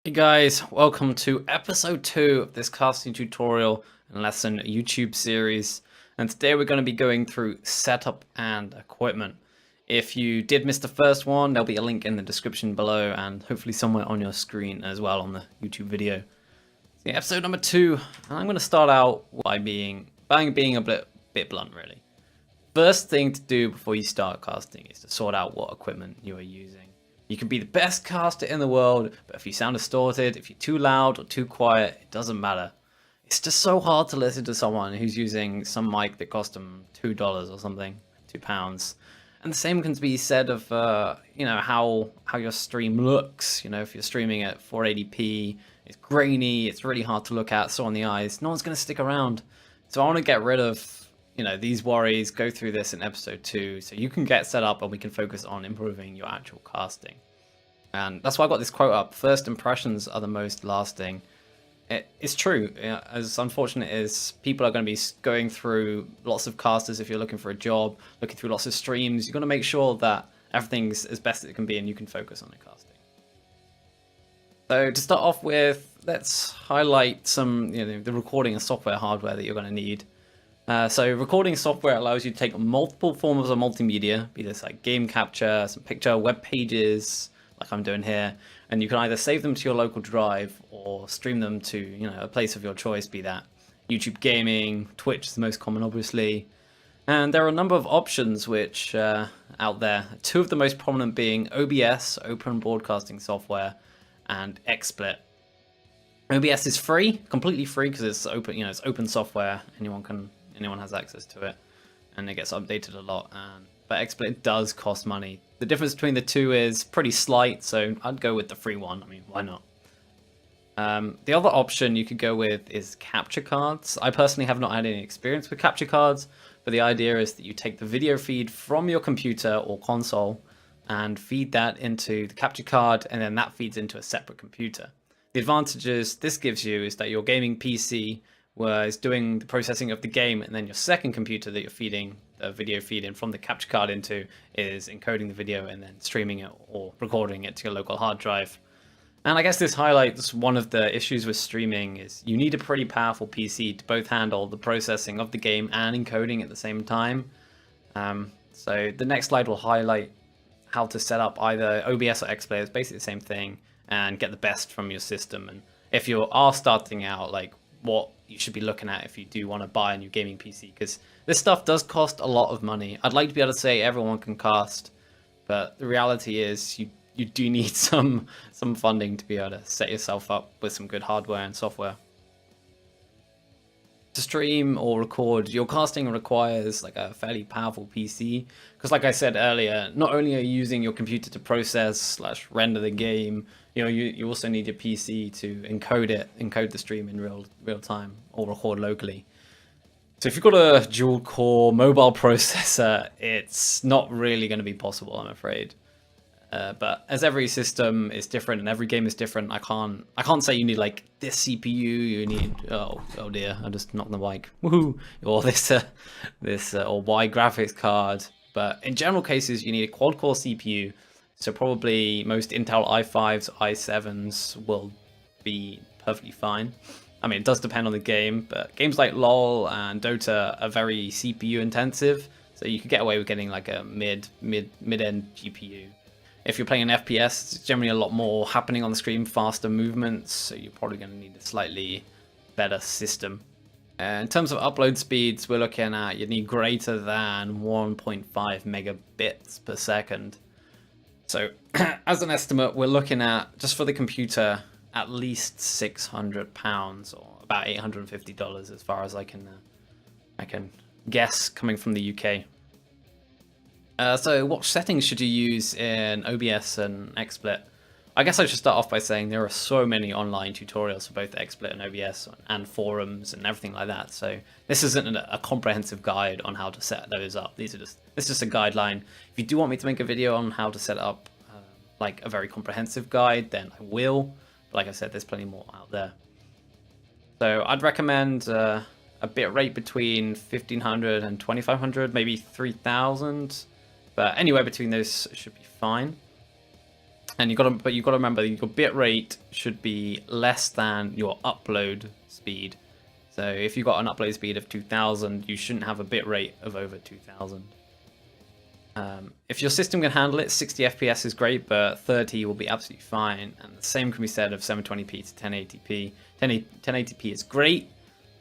Hey guys, welcome to episode 2 of this casting tutorial and lesson YouTube series. And today we're going to be going through setup and equipment. If you did miss the first one, there'll be a link in the description below and hopefully somewhere on your screen as well on the YouTube video. So episode number 2, and I'm going to start out by being a bit blunt really. First thing to do before you start casting is to sort out what equipment you are using. You can be the best caster in the world, but if you sound distorted, if you're too loud or too quiet, it doesn't matter. It's just so hard to listen to someone who's using some mic that cost them $2 or something, £2. And the same can be said of, how your stream looks. You know, if you're streaming at 480p, it's grainy, it's really hard to look at, so on the eyes, no one's going to stick around. So I want to get rid of these worries, go through this in episode 2 so you can get set up and we can focus on improving your actual casting. And that's why I got this quote up: first impressions are the most lasting. It's true. As unfortunate as people are going to be going through lots of casters, if you're looking for a job, looking through lots of streams, you've got to make sure that everything's as best as it can be and you can focus on the casting. So to start off with, let's highlight some the recording and software hardware that you're going to need. So recording software allows you to take multiple forms of multimedia, be this like game capture, some picture, web pages, like I'm doing here, and you can either save them to your local drive or stream them to a place of your choice, be that YouTube Gaming, Twitch is the most common obviously, and there are a number of options which out there. Two of the most prominent being OBS, Open Broadcasting Software, and XSplit. OBS is free, completely free because it's open, it's open software. Anyone has access to it, and it gets updated a lot. But XSplit does cost money. The difference between the two is pretty slight, so I'd go with the free one. I mean, why not? The other option you could go with is capture cards. I personally have not had any experience with capture cards, but the idea is that you take the video feed from your computer or console and feed that into the capture card, and then that feeds into a separate computer. The advantages this gives you is that your gaming PC is doing the processing of the game, and then your second computer that you're feeding the video feed in from the capture card into is encoding the video and then streaming it or recording it to your local hard drive. And I guess this highlights one of the issues with streaming is you need a pretty powerful PC to both handle the processing of the game and encoding at the same time. So the next slide will highlight how to set up either OBS or XSplit. It's basically the same thing, and get the best from your system. And if you are starting out, like what you should be looking at if you do want to buy a new gaming PC, because this stuff does cost a lot of money. I'd like to be able to say everyone can cast, but the reality is you do need some funding to be able to set yourself up with some good hardware and software. To stream or record, your casting requires like a fairly powerful PC, because like I said earlier, not only are you using your computer to process / render the game, you also need your PC to encode the stream in real time or record locally. So if you've got a dual core mobile processor, it's not really going to be possible, I'm afraid. But as every system is different and every game is different, I can't say you need like this CPU. You need oh dear, I just knocked the mic. Woohoo! Or this or Y graphics card. But in general cases, you need a quad core CPU. So probably most Intel i5s, i7s will be perfectly fine. I mean, it does depend on the game, but games like LoL and Dota are very CPU intensive, so you could get away with getting like a mid-end GPU. If you're playing an FPS, it's generally a lot more happening on the screen, faster movements, so you're probably going to need a slightly better system. In terms of upload speeds, we're looking at you need greater than 1.5 megabits per second. So as an estimate, we're looking at, just for the computer, at least £600 or about $850 as far as I can guess coming from the UK. So what settings should you use in OBS and XSplit? I guess I should start off by saying there are so many online tutorials for both XSplit and OBS and forums and everything like that. So this isn't a comprehensive guide on how to set those up. This is just a guideline. If you do want me to make a video on how to set up like a very comprehensive guide, then I will. But like I said, there's plenty more out there. So I'd recommend a bitrate between 1500 and 2500, maybe 3000. But anywhere between those should be fine. And you got to remember your bit rate should be less than your upload speed. So if you've got an upload speed of 2000, you shouldn't have a bit rate of over 2000. If your system can handle it, 60 FPS is great, but 30 will be absolutely fine. And the same can be said of 720p to 1080p. 1080p is great,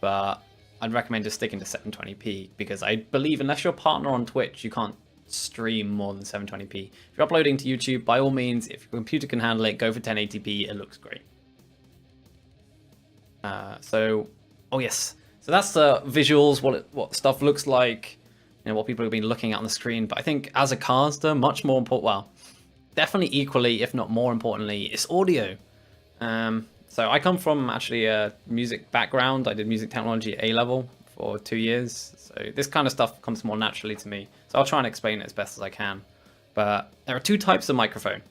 but I'd recommend just sticking to 720p because I believe unless you're a partner on Twitch, you can't stream more than 720p. If you're uploading to YouTube, by all means, if your computer can handle it, go for 1080p. It looks great. Oh yes, so that's the visuals, what stuff looks like, you know, what people have been looking at on the screen. But I think as a caster, much more important, well, definitely equally, if not more importantly, it's audio. So I come from actually a music background. I did music technology at A-level for 2 years. So this kind of stuff comes more naturally to me. So I'll try and explain it as best as I can. But there are two types of microphone.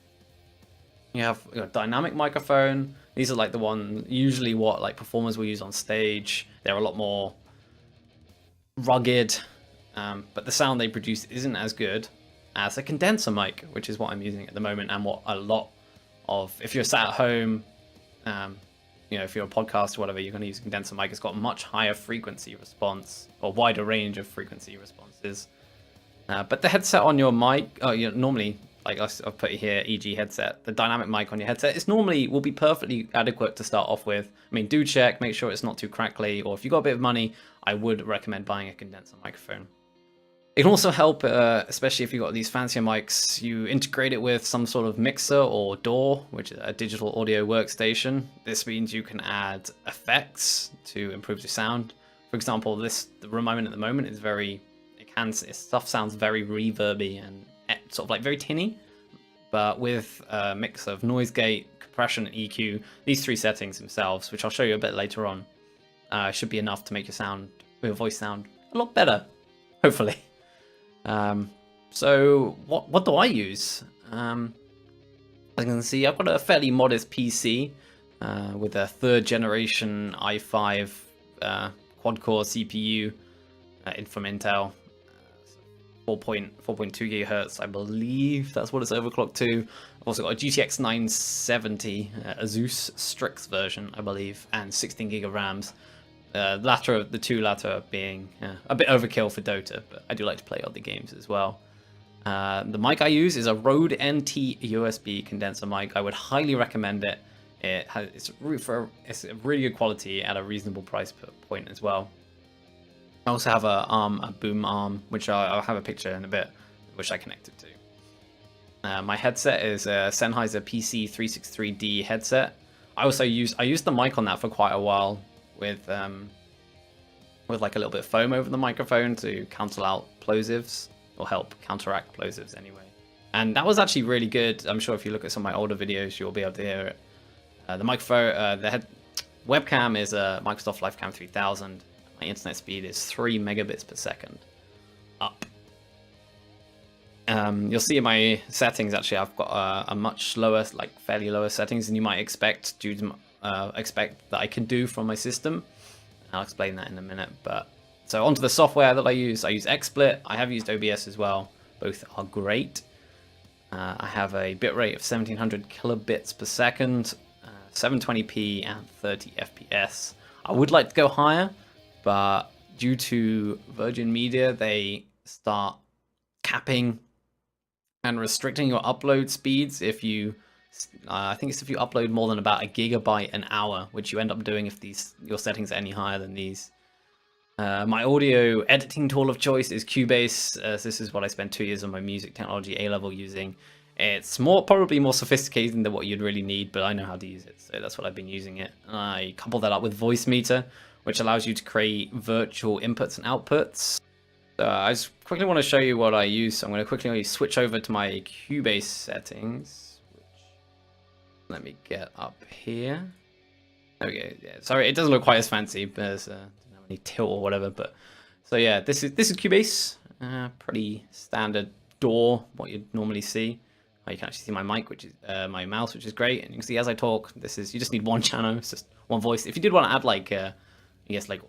You have a dynamic microphone. These are like the one, usually what like performers will use on stage. They're a lot more rugged, but the sound they produce isn't as good as a condenser mic, which is what I'm using at the moment, and what a lot of, if you're sat at home, you know, if you're a podcast or whatever, you're going to use a condenser mic. It's got a much higher frequency response, or wider range of frequency responses. But the headset on your mic, you know, normally, like I've put here, e.g. headset, the dynamic mic on your headset, it's normally will be perfectly adequate to start off with. I mean, do check, make sure it's not too crackly, or if you've got a bit of money, I would recommend buying a condenser microphone. It can also help, especially if you've got these fancier mics, you integrate it with some sort of mixer or DAW, which is a digital audio workstation. This means you can add effects to improve your sound. For example, the Roman at the moment is stuff sounds very reverby and sort of like very tinny, but with a mix of noise gate, compression, and EQ, these three settings themselves, which I'll show you a bit later on, should be enough to make your voice sound a lot better, hopefully. So what do I use? As you can see, I've got a fairly modest PC with a 3rd generation i5 quad-core CPU from Intel. 4.2 gigahertz, I believe that's what it's overclocked to. I've also got a GTX 970 Asus Strix version, I believe, and 16 gig of RAMs. The two latter being a bit overkill for Dota, but I do like to play other games as well. The mic I use is a Rode NT USB condenser mic. I would highly recommend it. It's a really good quality at a reasonable price per point as well. I also have a boom arm, which I'll have a picture in a bit, which I connected to. My headset is a Sennheiser PC363D headset. I used the mic on that for quite a while with like a little bit of foam over the microphone to cancel out plosives, or help counteract plosives anyway. And that was actually really good. I'm sure if you look at some of my older videos, you'll be able to hear it. The microphone, webcam is a Microsoft LifeCam 3000. My internet speed is 3 megabits per second up. You'll see in my settings, actually, I've got a much lower, like fairly lower settings than you might expect due to expect that I can do from my system. I'll explain that in a minute. But so onto the software that I use XSplit. I have used OBS as well. Both are great. I have a bitrate of 1700 kilobits per second, 720p and 30 FPS. I would like to go higher, but due to Virgin Media, they start capping and restricting your upload speeds if you, I think it's if you upload more than about a gigabyte an hour, which you end up doing if your settings are any higher than these. My audio editing tool of choice is Cubase. This is what I spent 2 years on my music technology A-level using. It's probably more sophisticated than what you'd really need, but I know how to use it, so that's what I've been using it. I couple that up with Voicemeeter, which allows you to create virtual inputs and outputs. I just quickly want to show you what I use. So I'm going to quickly switch over to my Cubase settings, which let me get up here. There we go. Yeah, sorry, it doesn't look quite as fancy, but there's doesn't have any tilt or whatever. But so yeah, this is Cubase. Pretty standard DAW, what you'd normally see. You can actually see my mic, which is my mouse, which is great, and you can see as I talk, you just need one channel, it's just one voice. If you did want to add like I guess like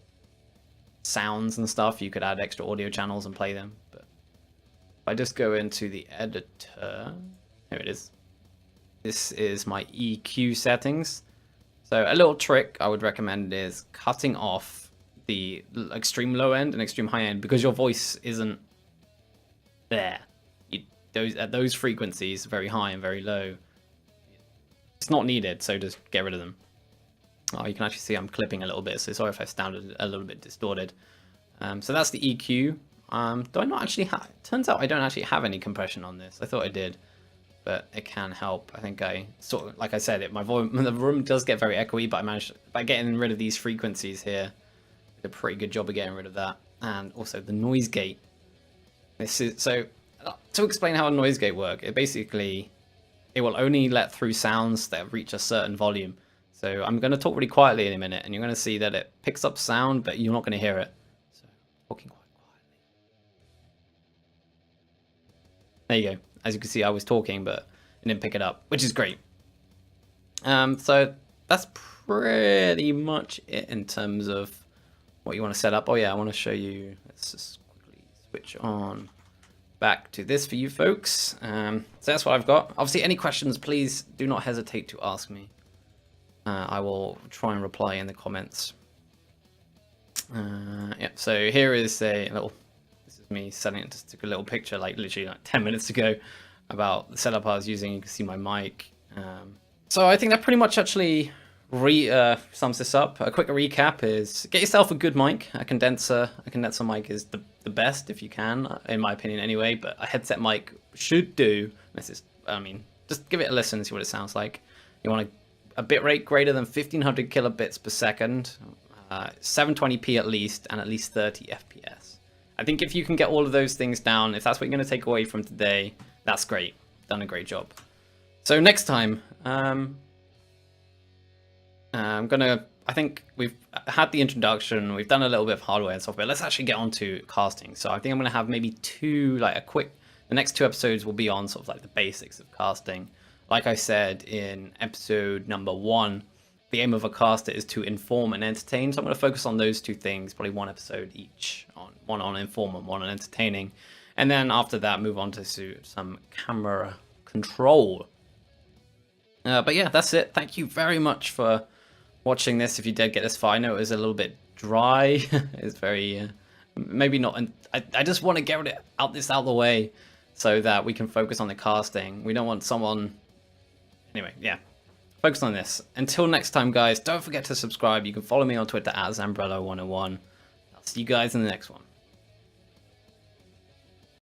sounds and stuff, you could add extra audio channels and play them. But if I just go into the editor, here it is. this is my EQ settings. So a little trick I would recommend is cutting off the extreme low end and extreme high end, because your voice isn't there. At those frequencies, very high and very low, it's not needed, so just get rid of them. Oh, you can actually see I'm clipping a little bit, so sorry if I sounded a little bit distorted. So that's the EQ. Do I not actually have... Turns out I don't actually have any compression on this. I thought I did, but it can help. I think I sort of, like I said, the room does get very echoey, but I managed, by getting rid of these frequencies here, did a pretty good job of getting rid of that. And also the noise gate. This is, so to explain how a noise gate works, it will only let through sounds that reach a certain volume. So I'm going to talk really quietly in a minute, and you're going to see that it picks up sound, but you're not going to hear it. So talking quite quietly. There you go. As you can see, I was talking, but it didn't pick it up, which is great. So that's pretty much it in terms of what you want to set up. Oh yeah, I want to show you. Let's just quickly switch on back to this for you folks. So that's what I've got. Obviously, any questions, please do not hesitate to ask me. I will try and reply in the comments. Yeah, so here is a little, this is me setting it, just took a little picture like literally like 10 minutes ago about the setup I was using. You can see my mic. So I think that pretty much actually sums this up. A quick recap is get yourself a good mic. A condenser mic is the best if you can, in my opinion anyway, but a headset mic should do. This is, I mean, just give it a listen and see what it sounds like. You want a bitrate greater than 1500 kilobits per second, 720p at least, and at least 30 FPS. I think if you can get all of those things down, if that's what you're going to take away from today, that's great. Done a great job. So next time, I think we've had the introduction, we've done a little bit of hardware and software. Let's actually get on to casting. So I think I'm going to have maybe the next two episodes will be on sort of like the basics of casting. Like I said in episode number 1, the aim of a caster is to inform and entertain. So I'm going to focus on those two things, probably one episode each, one on inform and one on entertaining. And then after that, move on to some camera control. But yeah, that's it. Thank you very much for watching this. If you did get this far, I know it was a little bit dry. It's very, maybe not. And I just want to get this out of the way so that we can focus on the casting. We don't want someone... Anyway, yeah, focus on this. Until next time, guys, don't forget to subscribe. You can follow me on Twitter at Zambrello101. I'll see you guys in the next one.